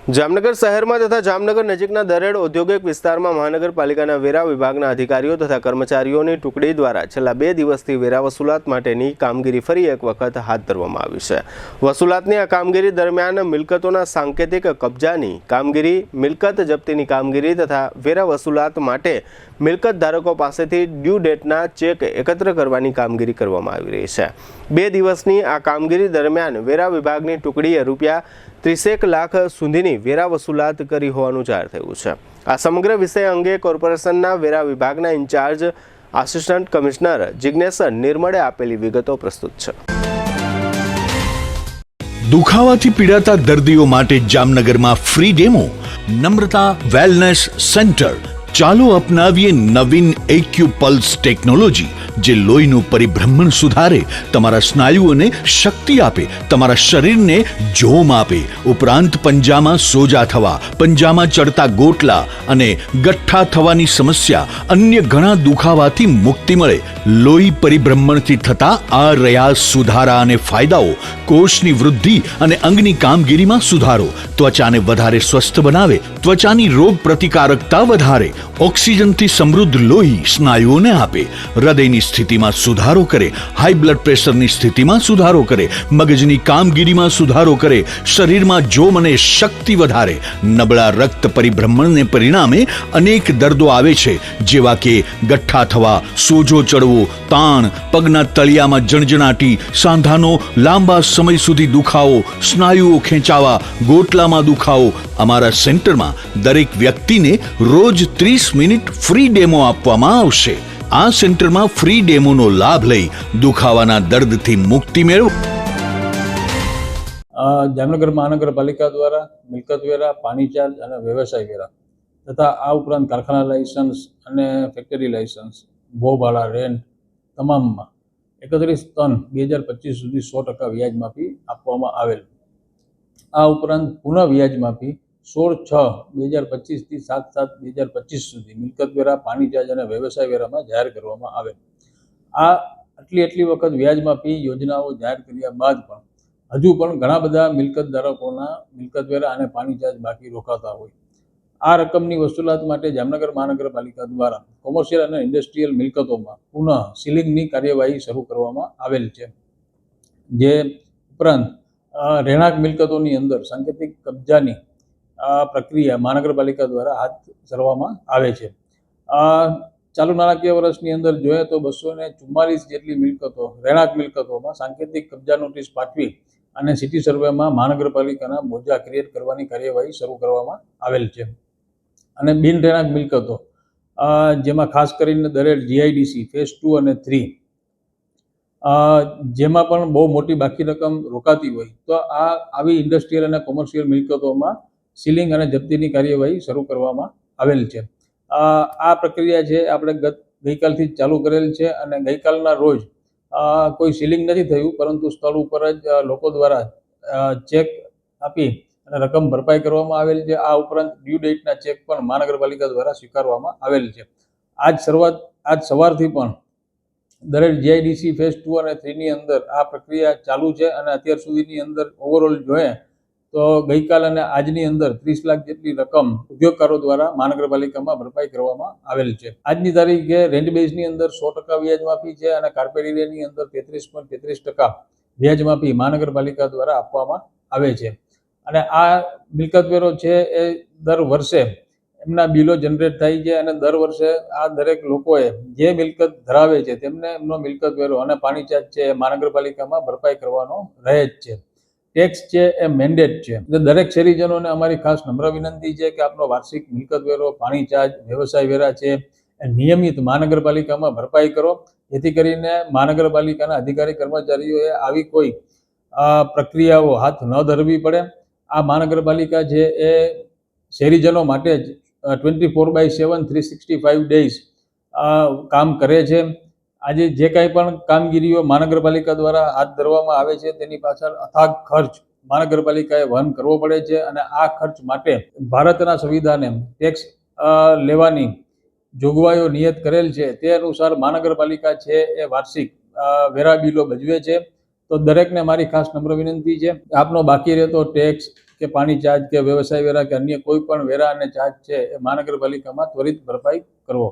જામનગર શહેરમાં તથા જામનગર નજીકના દરેડ ઔદ્યોગિક વિસ્તારમાં મહાનગરપાલિકાના વેરા વિભાગના અધિકારીઓ તથા કર્મચારીઓની ટુકડી દ્વારા છેલ્લા 2 દિવસથી વેરા વસૂલાત માટેની કામગીરી ફરી એક વખત હાથ ધરવામાં આવી છે। વસૂલાતની આ કામગીરી દરમિયાન મિલકતોના સાંકેતિક કબજાની કામગીરી, મિલકત જપ્તીની કામગીરી તથા વેરા વસૂલાત માટે મિલકત ધારકો પાસેથી ડ્યુ ડેટના ચેક એકત્ર કરવાની કામગીરી કરવામાં આવી રહી છે। 2 દિવસની આ કામગીરી દરમિયાન વેરા વિભાગની ટુકડીએ રૂપિયા 30 લાખ સુધીની વેરા વસૂલાત કરી હોવાનું જાહેર થયું છે। આ સમગ્ર વિષય અંગે કોર્પોરેશનના વેરા વિભાગના ઇન્ચાર્જ આસિસ્ટન્ટ કમિશનર જિગ્નેશ નિર્મળે આપેલી વિગતો પ્રસ્તુત છે। દુખાવાથી પીડાતા દર્દીઓ માટે જામનગરમાં ફ્રી ડેમો નમ્રતા વેલનેસ સેન્ટર। ચાલો અપનાવીએ નવીન એક્યુપલ્સ ટેકનોલોજી જે લોહીનું પરિભ્રમણ સુધારે, તમારા સ્નાયુઓને શક્તિ આપે, તમારા શરીરને જોમ આપે, ઉપરાંત પંજામાં સોજા થવા, પંજામાં ચડતા ગોટલા અને ગઠ્ઠા થવાની સમસ્યા, અન્ય ઘણા દુખાવાથી મુક્તિ મળે। લોહી પરિભ્રમણથી થતા આ રહ્યા સુધારા અને ફાયદાઓ કોષની વૃદ્ધિ અને અંગની કામગીરીમાં સુધારો, ત્વચાને વધારે સ્વસ્થ બનાવે, ત્વચાની રોગ પ્રતિકારકતા વધારે, ઓક્સિજનથી સમૃદ્ધ લોહી સ્નાયુઓને આપે, હૃદયની સ્થિતિમાં સુધારો કરે, હાઈ બ્લડ પ્રેશરની સ્થિતિમાં સુધારો કરે, મગજની કામગીરીમાં સુધારો કરે, શરીરમાં જોમ અને શક્તિ વધારે। નબળા રક્ત પરિભ્રમણને પરિણામે અનેક દર્દો આવે છે જેવા કે ગઠ્ઠા થવા, સોજો ચડવો, તાણ, પગના તળિયામાં જણજણાટી, સાંધાનો લાંબા સમય સુધી દુખાવો, સ્નાયુઓ ખેંચાવા, ગોટલામાં દુખાવો। અમારા સેન્ટરમાં દરેક વ્યક્તિને રોજ 30 મિનિટ ફ્રી ડેમો આપવામાં આવશે। આ સેન્ટરમાં ફ્રી ડેમોનો લાભ લઈ દુખાવાના દર્દથી મુક્તિ મેળવો। જામનગર મહાનગરપાલિકા દ્વારા મિલકત વેરા, પાણી ચાર્જ અને વ્યવસાય વેરા તથા આ ઉપરાંત કારખાના લાયસન્સ અને ફેક્ટરી લાયસન્સ, ભાડા, રેન્ટ તમામમાં 31/3/2025 સુધી 100% વ્યાજ માફી આપવામાં આવેલ। આ ઉપરાંત પુનઃ વ્યાજ માફી 16/6/2025 થી 7/7/2025 સુધી મિલકત વેરા, પાણી ચાર્જ અને વ્યવસાય વેરામાં જાહેર કરવામાં આવેલ। આ આટલી વખત વ્યાજ માફી યોજનાઓ જાહેર કર્યા બાદ પણ હજુ પણ ઘણા બધા મિલકત ધારકોના મિલકત વેરા અને પાણી ચાર્જ બાકી રોકાતા હોય। આ રકમની વસૂલાત માટે જામનગર મહાનગરપાલિકા દ્વારા કોમર્શિયલ અને ઇન્ડસ્ટ્રીયલ મિલકતોમાં પુનઃ સીલિંગની કાર્યવાહી શરૂ કરવામાં આવેલ છે। જે ઉપરાંત રહેણાંક મિલકતોની અંદર સાંકેતિક કબજાની પ્રક્રિયા મહાનગરપાલિકા દ્વારા હાથ ધરવામાં આવે છે। ચાલુ નાણાકીય વર્ષની અંદર જોઈએ તો 244 જેટલી મિલકતો, રહેણાંક મિલકતોમાં સાંકેતિક કબજા નોટિસ પાઠવી અને સિટી સર્વેમાં મહાનગરપાલિકાના મોજા ક્રિએટ કરવાની કાર્યવાહી શરૂ કરવામાં આવેલ છે। અને બિન રહેણાંક મિલકતો જેમાં ખાસ કરીને દરેડ જીઆઈડીસી ફેઝ 2 અને 3 જેમાં પણ બહુ મોટી બાકી રકમ રોકાતી હોય તો આવી ઇન્ડસ્ટ્રીયલ અને કોમર્શિયલ મિલકતોમાં સીલિંગ અને જપ્તીની કાર્યવાહી શરૂ કરવામાં આવેલ છે। આ પ્રક્રિયા છે આપણે ગઈકાલથી જ ચાલુ કરેલ છે અને ગઈકાલના રોજ કોઈ સીલિંગ નથી થયું, પરંતુ સ્થળ ઉપર જ લોકો દ્વારા ચેક આપી અને રકમ ભરપાઈ કરવામાં આવેલ છે। આ ઉપરાંત ડ્યુ ડેટના ચેક પણ મહાનગરપાલિકા દ્વારા સ્વીકારવામાં આવેલ છે। આજ સવારથી પણ દરેક જીઆઈડીસી ફેઝ 2 અને 3 ની અંદર આ પ્રક્રિયા ચાલુ છે અને અત્યાર સુધીની અંદર ઓવરઓલ જોઈએ તો ગઈકાલ અને આજની અંદર 30 લાખ જેટલી રકમ ઉદ્યોગકારો દ્વારા મહાનગરપાલિકામાં ભરપાઈ કરવામાં આવેલ છે। આજની તારીખે રેન્ટ બેઝની અંદર 100% વ્યાજ માફી છે અને કાર્પેટ એરિયાની અંદર 33.33% વ્યાજ માફી મહાનગરપાલિકા દ્વારા આપવામાં આવે છે। અને આ મિલકત વેરો છે એ દર વર્ષે એમના બિલો જનરેટ થાય છે અને દર વર્ષે આ દરેક લોકોએ જે મિલકત ધરાવે છે તેમને એમનો મિલકત વેરો અને પાણી ચાર્જ છે એ મહાનગરપાલિકામાં ભરપાઈ કરવાનો રહે જ છે। ટેક્સ છે એ મેન્ડેટ છે। દરેક શહેરીજનોને અમારી ખાસ નમ્ર વિનંતી છે કે આપનો વાર્ષિક મિલકત વેરો, પાણી ચાર્જ, વ્યવસાય વેરા છે એ નિયમિત મહાનગરપાલિકામાં ભરપાઈ કરો, જેથી કરીને મહાનગરપાલિકાના અધિકારી કર્મચારીઓએ આવી કોઈ પ્રક્રિયાઓ હાથ ન ધરવી પડે। આ મહાનગરપાલિકા છે એ શહેરીજનો માટે જ 24/7 365 ડેઝ કામ કરે છે। આજે જે કાંઈ પણ કામગીરીઓ મહાનગરપાલિકા દ્વારા હાથ ધરવામાં આવે છે તેની પાછળ અથાગ ખર્ચ મહાનગરપાલિકાએ વહન કરવો પડે છે અને આ ખર્ચ માટે ભારતના સંવિધાને ટેક્સ લેવાની જોગવાઈઓ નિયત કરેલ છે તે અનુસાર મહાનગરપાલિકા છે એ વાર્ષિક વેરા બિલો ભજવે છે। તો દરેકને મારી ખાસ નમ્ર વિનંતી છે, આપનો બાકી રહેતો ટેક્સ, કે પાણી ચાર્જ કે વ્યવસાય વેરા કે અન્ય કોઈ પણ વેરા અને ચાર્જ છે એ મહાનગરપાલિકામાં ત્વરિત ભરપાઈ કરવો.